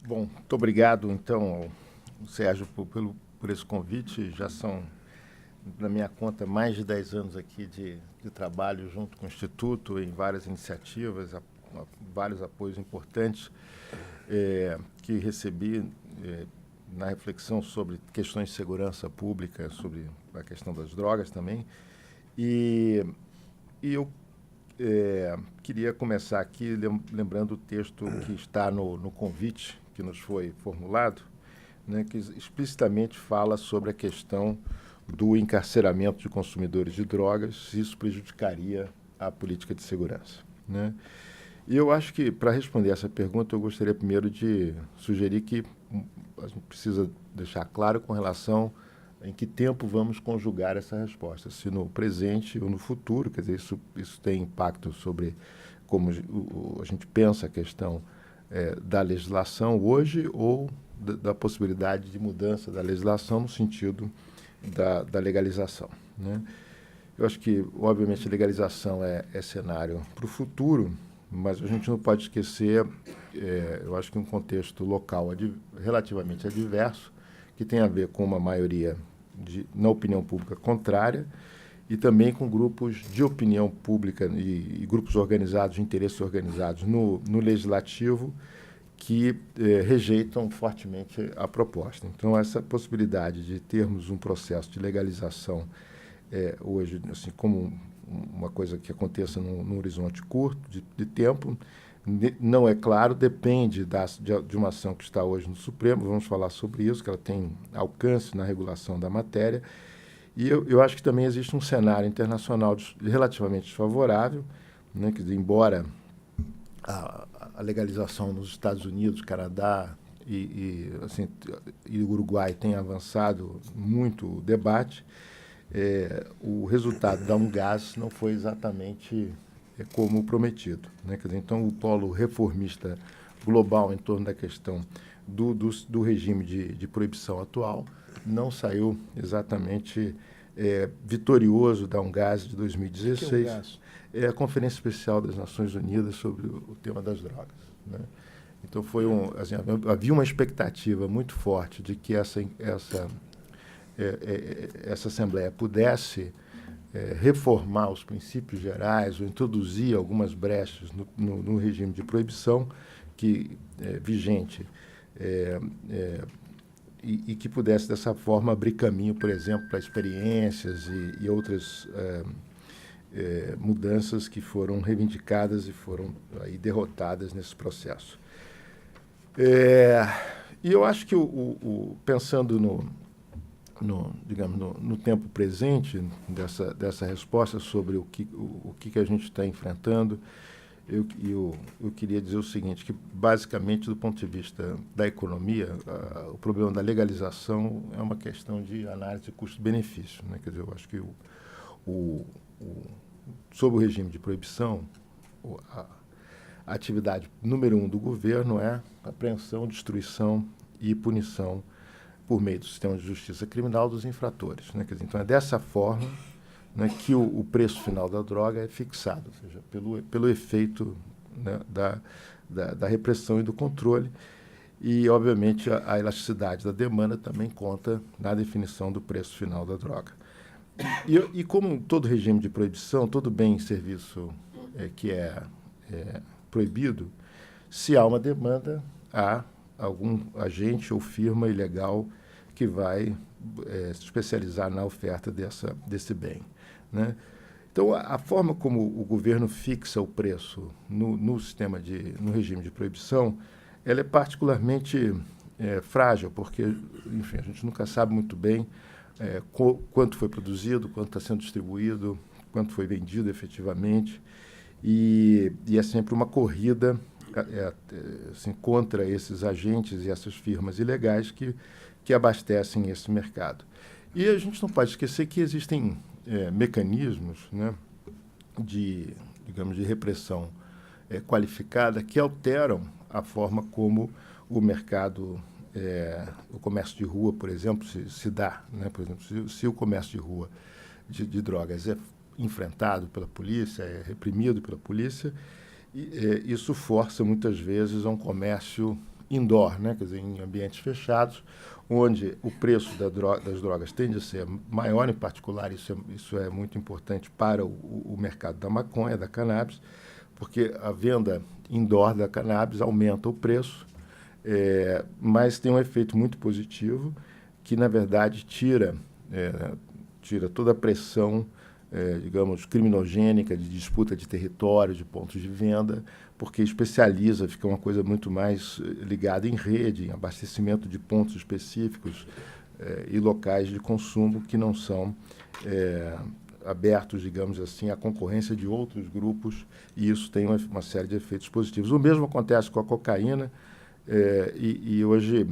Bom, muito obrigado, então, Sérgio, por esse convite. Já são, na minha conta, mais de 10 anos aqui de trabalho junto com o Instituto, em várias iniciativas, vários apoios importantes que recebi na reflexão sobre questões de segurança pública, sobre a questão das drogas também. E, e eu queria começar aqui lembrando o texto que está no convite que nos foi formulado, né, que explicitamente fala sobre a questão do encarceramento de consumidores de drogas, se isso prejudicaria a política de segurança, né? E eu acho que, para responder essa pergunta, eu gostaria primeiro de sugerir que a gente precisa deixar claro com relação em que tempo vamos conjugar essa resposta, se no presente ou no futuro. Quer dizer, isso tem impacto sobre como a gente pensa a questão da legislação hoje ou da possibilidade de mudança da legislação no sentido da legalização, né? Eu acho que, obviamente, a legalização é cenário para o futuro, mas a gente não pode esquecer, eu acho que um contexto local relativamente adverso, que tem a ver com uma maioria na opinião pública contrária e também com grupos de opinião pública e grupos organizados, de interesses organizados no legislativo, que rejeitam fortemente a proposta. Então, essa possibilidade de termos um processo de legalização hoje, assim, como uma coisa que aconteça num horizonte curto de tempo, não é claro, depende de uma ação que está hoje no Supremo, vamos falar sobre isso, que ela tem alcance na regulação da matéria, e eu acho que também existe um cenário internacional relativamente desfavorável, né, que, embora a legalização nos Estados Unidos, Canadá assim, e o Uruguai tenha avançado muito o debate, o resultado da Ungás não foi exatamente como prometido, né? Quer dizer, então, o polo reformista global em torno da questão do regime de proibição atual não saiu exatamente vitorioso da Ungás de 2016. Que é o gás? É a Conferência Especial das Nações Unidas sobre o tema das drogas, né? Então, assim, havia uma expectativa muito forte de que essa Assembleia pudesse reformar os princípios gerais ou introduzir algumas brechas no regime de proibição vigente e que pudesse, dessa forma, abrir caminho, por exemplo, para experiências e outras mudanças que foram reivindicadas e foram aí derrotadas nesse processo. E eu acho que, pensando digamos, no tempo presente dessa resposta sobre o que a gente está enfrentando, eu queria dizer o seguinte, que basicamente, do ponto de vista da economia, o problema da legalização é uma questão de análise de custo-benefício, né? Quer dizer, eu acho que sob o regime de proibição, a atividade número 1 do governo é apreensão, destruição e punição por meio do sistema de justiça criminal dos infratores, né? Quer dizer, então, é dessa forma, né, que o preço final da droga é fixado, ou seja, pelo efeito, né, da repressão e do controle. E, obviamente, a elasticidade da demanda também conta na definição do preço final da droga. E como todo regime de proibição, todo bem e serviço que é proibido, se há uma demanda, há algum agente ou firma ilegal que vai se especializar na oferta desse bem, né? Então, a forma como o governo fixa o preço no regime de proibição, ela é particularmente frágil, porque, enfim, a gente nunca sabe muito bem quanto foi produzido, quanto está sendo distribuído, quanto foi vendido efetivamente, e é sempre uma corrida assim, contra esses agentes e essas firmas ilegais que abastecem esse mercado. E a gente não pode esquecer que existem mecanismos, né, digamos, de repressão qualificada que alteram a forma como o mercado, o comércio de rua, por exemplo, se dá, né? Por exemplo, se o comércio de rua de drogas é enfrentado pela polícia, é reprimido pela polícia, isso força muitas vezes a um comércio indoor, né? Quer dizer, em ambientes fechados, onde o preço das drogas tende a ser maior, em particular, isso é muito importante para o mercado da maconha, da cannabis, porque a venda indoor da cannabis aumenta o preço, mas tem um efeito muito positivo, que, na verdade, tira toda a pressão, digamos, criminogênica, de disputa de território, de pontos de venda, porque especializa, fica uma coisa muito mais ligada em rede, em abastecimento de pontos específicos e locais de consumo que não são abertos, digamos assim, à concorrência de outros grupos, e isso tem uma série de efeitos positivos. O mesmo acontece com a cocaína, e hoje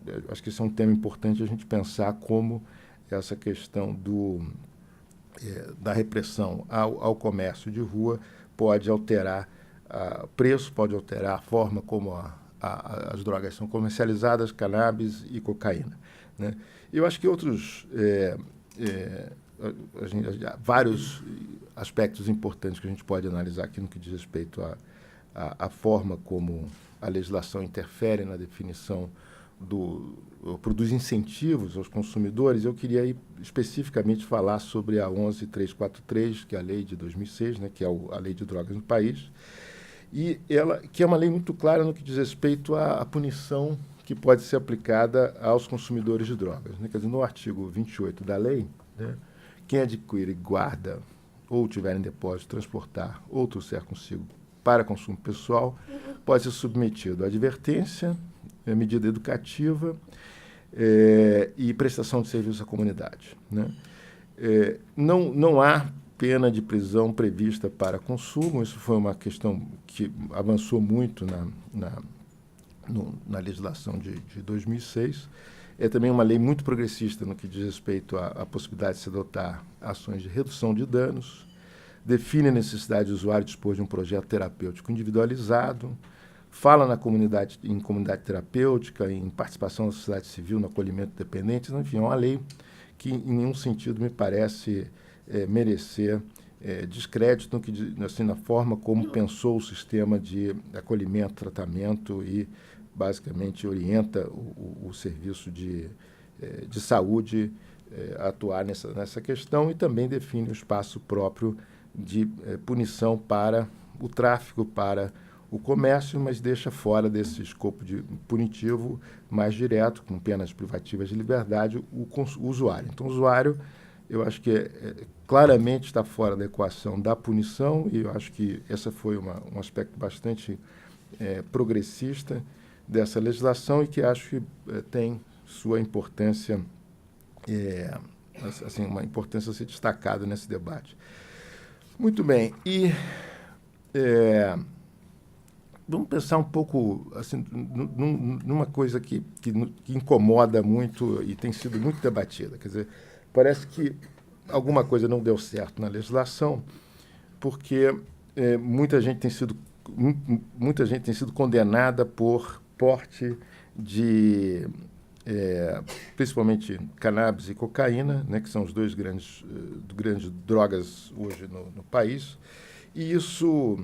eu acho que esse é um tema importante a gente pensar como essa questão da repressão ao comércio de rua pode alterar o preço, pode alterar a forma como as drogas são comercializadas, cannabis e cocaína, né? Eu acho que outros vários aspectos importantes que a gente pode analisar aqui no que diz respeito à forma como a legislação interfere na definição produz incentivos aos consumidores. Eu queria especificamente falar sobre a 11.343, que é a lei de 2006, né, que é a lei de drogas no país, e que é uma lei muito clara no que diz respeito à punição que pode ser aplicada aos consumidores de drogas, né? Quer dizer, no artigo 28 da lei, né, quem adquire, guarda ou tiver em depósito, transportar ou trouxer consigo para consumo pessoal pode ser submetido à advertência, medida educativa e prestação de serviço à comunidade, né? Não há pena de prisão prevista para consumo. Isso foi uma questão que avançou muito na legislação de 2006. É também uma lei muito progressista no que diz respeito à possibilidade de se adotar ações de redução de danos, define a necessidade do usuário dispor de um projeto terapêutico individualizado, fala em comunidade terapêutica, em participação da sociedade civil, no acolhimento de dependentes. Enfim, é uma lei que, em nenhum sentido, me parece merecer descrédito assim, na forma como pensou o sistema de acolhimento, tratamento e, basicamente, orienta o serviço de saúde a atuar nessa questão, e também define o espaço próprio de punição para o tráfico, para o comércio, mas deixa fora desse escopo punitivo mais direto, com penas privativas de liberdade, o usuário. Então, o usuário, eu acho que claramente está fora da equação da punição, e eu acho que esse foi um aspecto bastante progressista dessa legislação, e que acho que tem sua importância, assim, uma importância a ser destacada nesse debate. Muito bem, e vamos pensar um pouco assim, numa coisa que incomoda muito e tem sido muito debatida. Quer dizer, parece que alguma coisa não deu certo na legislação, porque muita gente tem sido condenada por porte de principalmente cannabis e cocaína, né, que são os dois grandes drogas hoje no país, e isso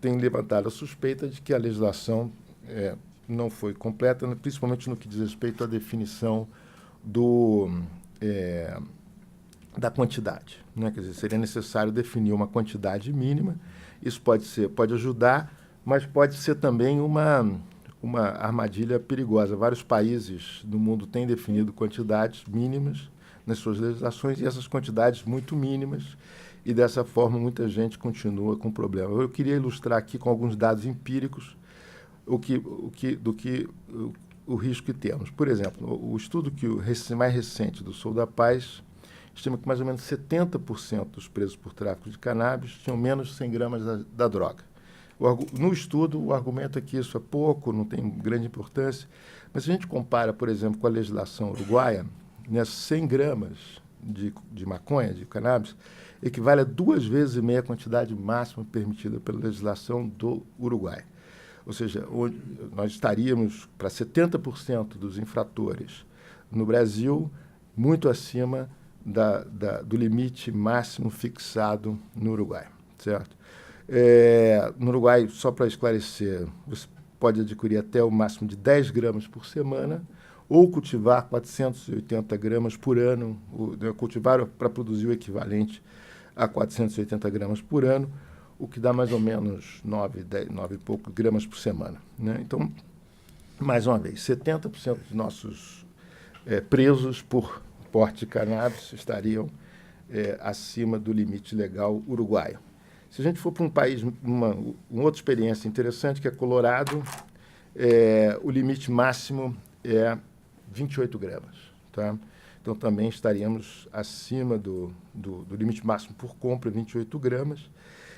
tem levantado a suspeita de que a legislação não foi completa, principalmente no que diz respeito à definição da quantidade, né? Quer dizer, seria necessário definir uma quantidade mínima. Isso pode ajudar, mas pode ser também uma armadilha perigosa. Vários países do mundo têm definido quantidades mínimas nas suas legislações, e essas quantidades muito mínimas, e dessa forma muita gente continua com problema. Eu queria ilustrar aqui com alguns dados empíricos o risco que temos. Por exemplo, o estudo mais recente do Sou da Paz estima que mais ou menos 70% dos presos por tráfico de cannabis tinham menos de 100 gramas da droga. No estudo, o argumento é que isso é pouco, não tem grande importância, mas se a gente compara, por exemplo, com a legislação uruguaia, 100 gramas de maconha, de cannabis, equivale a 2,5 vezes a quantidade máxima permitida pela legislação do Uruguai. Ou seja, nós estaríamos, para 70% dos infratores no Brasil, muito acima do limite máximo fixado no Uruguai, certo? No Uruguai, só para esclarecer, pode adquirir até o máximo de 10 gramas por semana, ou cultivar 480 gramas por ano, cultivar para produzir o equivalente a 480 gramas por ano, o que dá mais ou menos 9 e poucos gramas por semana, né? Então, mais uma vez, 70% dos nossos presos por porte de cannabis estariam acima do limite legal uruguaio. Se a gente for para um país, uma outra experiência interessante, que é Colorado, o limite máximo é 28 gramas. Tá? Então, também estaríamos acima do limite máximo por compra, 28 gramas.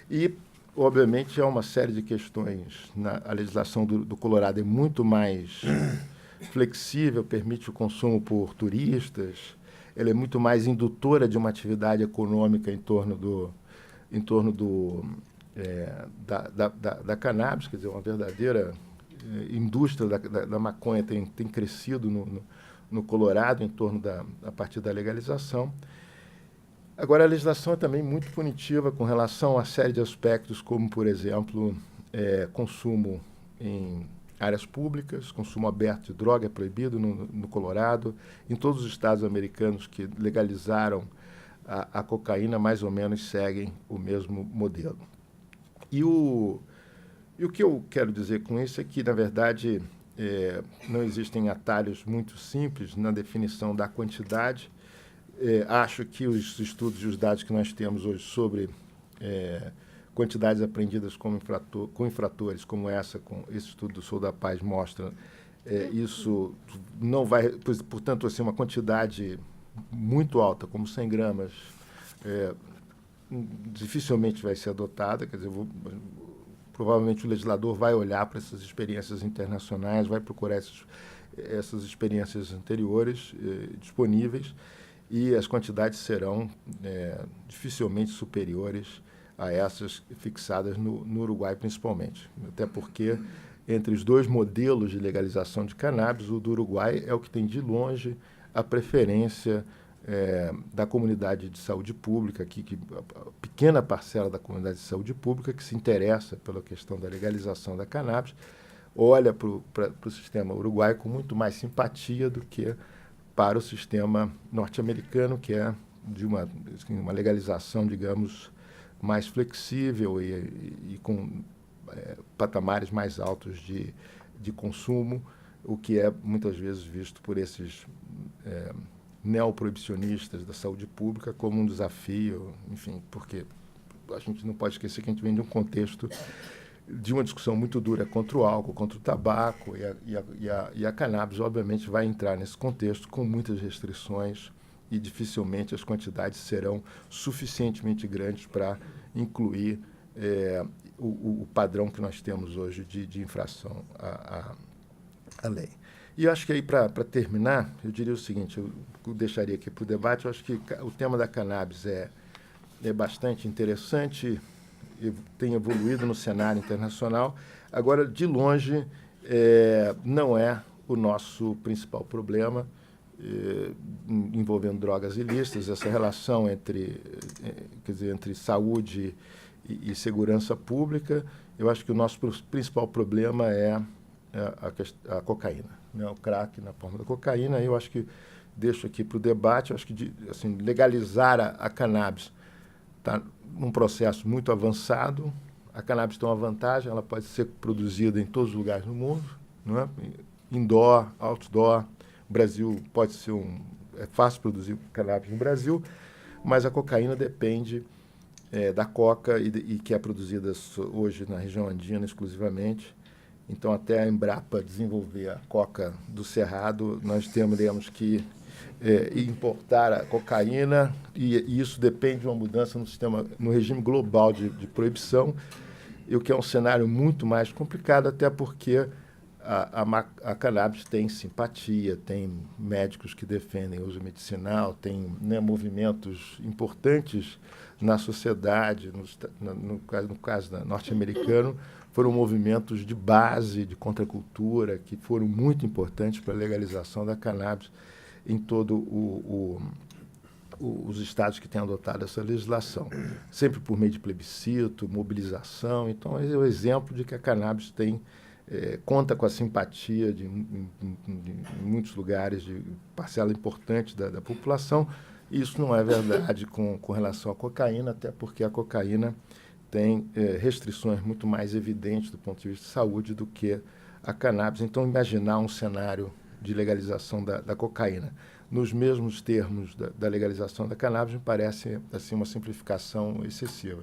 E, obviamente, há uma série de questões. A legislação do Colorado é muito mais flexível, permite o consumo por turistas, ela é muito mais indutora de uma atividade econômica em torno da cannabis, quer dizer, uma verdadeira indústria da maconha tem crescido no Colorado em torno a partir da legalização. Agora, a legislação é também muito punitiva com relação a uma série de aspectos, como, por exemplo, consumo em áreas públicas, consumo aberto de droga é proibido no Colorado. Em todos os estados americanos que legalizaram a cocaína, mais ou menos seguem o mesmo modelo. E o que eu quero dizer com isso é que, na verdade, não existem atalhos muito simples na definição da quantidade. Acho que os estudos e os dados que nós temos hoje sobre quantidades apreendidas com infratores, como esse estudo do Sou da Paz mostra, isso não vai, portanto, assim, uma quantidade muito alta, como 100 gramas, dificilmente vai ser adotada. Quer dizer, provavelmente o legislador vai olhar para essas experiências internacionais, vai procurar essas experiências anteriores disponíveis, e as quantidades serão dificilmente superiores a essas fixadas no Uruguai, principalmente. Até porque, entre os dois modelos de legalização de cannabis, o do Uruguai é o que tem de longe a preferência da comunidade de saúde pública, a pequena parcela da comunidade de saúde pública que se interessa pela questão da legalização da cannabis, olha para o sistema uruguaio com muito mais simpatia do que para o sistema norte-americano, que é de uma legalização, digamos, mais flexível e com patamares mais altos de consumo, o que é muitas vezes visto por esses neoproibicionistas da saúde pública como um desafio, enfim, porque a gente não pode esquecer que a gente vem de um contexto de uma discussão muito dura contra o álcool, contra o tabaco, e a cannabis, obviamente, vai entrar nesse contexto com muitas restrições, e dificilmente as quantidades serão suficientemente grandes para incluir o padrão que nós temos hoje de infração à lei. E eu acho que aí, para terminar, eu diria o seguinte, eu deixaria aqui para o debate, eu acho que o tema da cannabis é bastante interessante, e tem evoluído no cenário internacional. Agora, de longe, não é o nosso principal problema envolvendo drogas ilícitas. Essa relação entre saúde e segurança pública, eu acho que o nosso principal problema é a cocaína, né? O crack na forma da cocaína. Eu acho que deixo aqui para o debate. Eu acho que legalizar a cannabis está num processo muito avançado. A cannabis tem uma vantagem, ela pode ser produzida em todos os lugares do mundo, não é? Indoor, outdoor. O Brasil pode ser é fácil produzir cannabis no Brasil, mas a cocaína depende da coca e que é produzida hoje na região andina exclusivamente. Então, até a Embrapa desenvolver a coca do Cerrado, nós teremos que importar a cocaína, e isso depende de uma mudança no regime global de proibição, e o que é um cenário muito mais complicado, até porque a cannabis tem simpatia, tem médicos que defendem o uso medicinal, tem movimentos importantes na sociedade. No caso norte-americano, foram movimentos de base, de contracultura, que foram muito importantes para a legalização da cannabis em todo os estados que têm adotado essa legislação, sempre por meio de plebiscito, mobilização. Então, é o exemplo de que a cannabis tem conta com a simpatia de muitos lugares, de parcela importante da população. Isso não é verdade com relação à cocaína, até porque a cocaína tem restrições muito mais evidentes do ponto de vista de saúde do que a cannabis. Então, imaginar um cenário de legalização da cocaína nos mesmos termos da legalização da cannabis me parece assim, uma simplificação excessiva.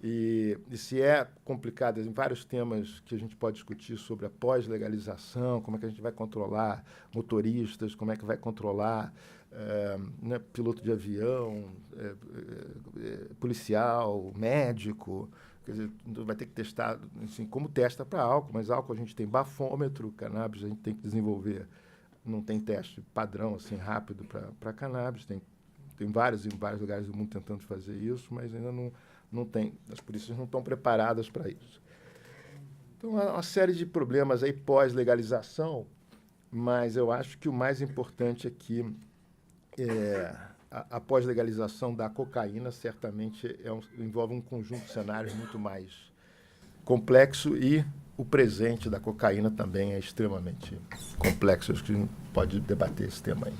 E se é complicado, em vários temas que a gente pode discutir sobre a pós-legalização, como é que a gente vai controlar motoristas, como é que vai controlar né, piloto de avião, policial, médico, quer dizer, vai ter que testar, assim, como testa para álcool, mas álcool a gente tem bafômetro, cannabis a gente tem que desenvolver, não tem teste padrão assim rápido para cannabis, tem em vários lugares do mundo tentando fazer isso, mas ainda não tem, as polícias não estão preparadas para isso. Então, há uma série de problemas aí pós-legalização, mas eu acho que o mais importante aqui a pós-legalização da cocaína certamente envolve um conjunto de cenários muito mais complexo e o presente da cocaína também é extremamente complexo. Acho que a gente pode debater esse tema aí.